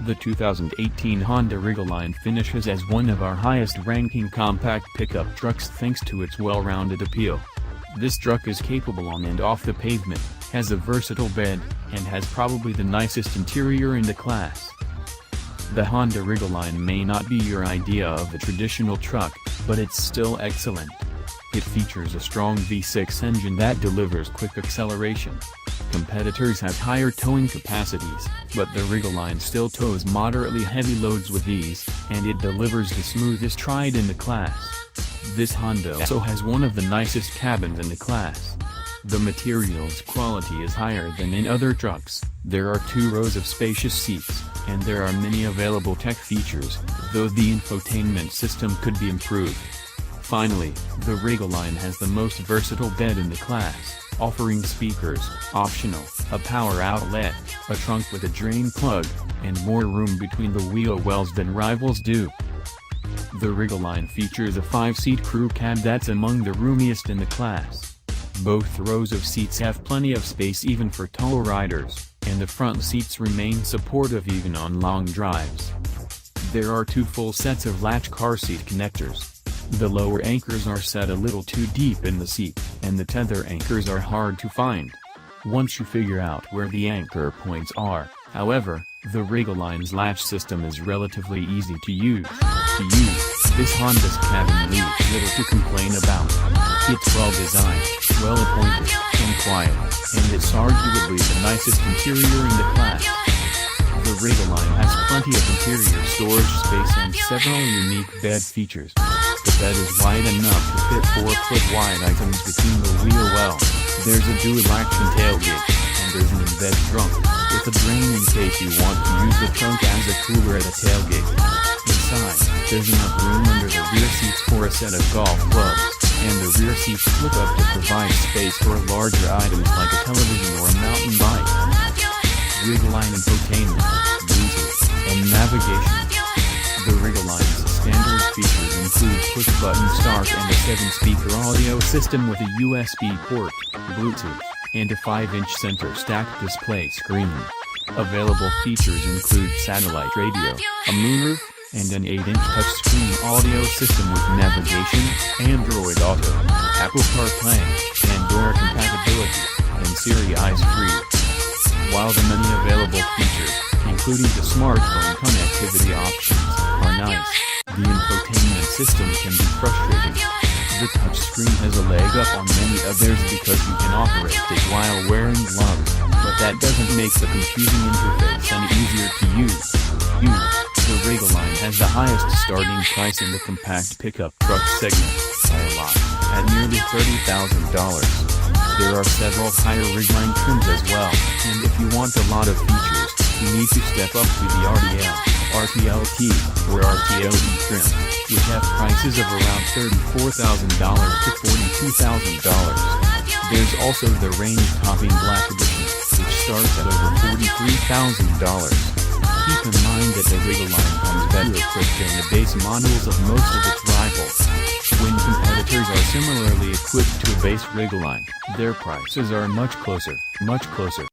The 2018 Honda Ridgeline finishes as one of our highest-ranking compact pickup trucks thanks to its well-rounded appeal. This truck is capable on and off the pavement, has a versatile bed, and has probably the nicest interior in the class. The Honda Ridgeline may not be your idea of a traditional truck, but it's still excellent. It features a strong V6 engine that delivers quick acceleration. Competitors have higher towing capacities, but the Ridgeline still tows moderately heavy loads with ease, and it delivers the smoothest ride in the class. This Honda also has one of the nicest cabins in the class. The materials quality is higher than in other trucks, there are 2 rows of spacious seats, and there are many available tech features, though the infotainment system could be improved. Finally, the Ridgeline has the most versatile bed in the class, offering speakers, optional, a power outlet, a trunk with a drain plug, and more room between the wheel wells than rivals do. The Ridgeline features a 5-seat crew cab that's among the roomiest in the class. Both rows of seats have plenty of space even for tall riders, and the front seats remain supportive even on long drives. There are 2 full sets of latch car seat connectors. The lower anchors are set a little too deep in the seat, and the tether anchors are hard to find. Once you figure out where the anchor points are, however, the Ridgeline's latch system is relatively easy to use. This Honda's cabin leaves little to complain about. It's well designed, well appointed, and quiet, and it's arguably the nicest interior in the class. The Ridgeline has plenty of interior storage space and several unique bed features. The bed is wide enough to fit 4-foot-wide items between the wheel well. There's a dual-action tailgate, and there's an embed trunk, with a drain in case you want to use the trunk as a cooler at a tailgate. Inside, there's enough room under the rear seats for a set of golf clubs, and the rear seats flip up to provide space for larger items like a television or a mountain bike. Ridgeline infotainment, Bluetooth, and navigation. The Ridgeline's standard features include push-button start and a 7-speaker audio system with a USB port, Bluetooth, and a 5-inch center stacked display screen. Available features include satellite radio, a moonroof, and an 8-inch touchscreen audio system with navigation, Android Auto, Apple CarPlay, Pandora compatibility, and Siri Eyes-Free. While the many available features, including the smartphone connectivity options, are nice, the infotainment system can be frustrating. The touchscreen has a leg up on many others because you can operate it while wearing gloves, but that doesn't make the confusing interface any easier to use. The Ridgeline has the highest starting price in the compact pickup truck segment, by a lot, at nearly $30,000. There are several higher Ridgeline trims as well, and if you want a lot of features, you need to step up to the rtl-e or rtl-e trim, which have prices of around $34,000 to $42,000. There's also the range-topping Black Edition, which starts at over $43,000. Keep in mind that the Ridgeline comes better equipped than the base models of most of its rivals. When competitors are similarly equipped to a base Ridgeline, their prices are much closer.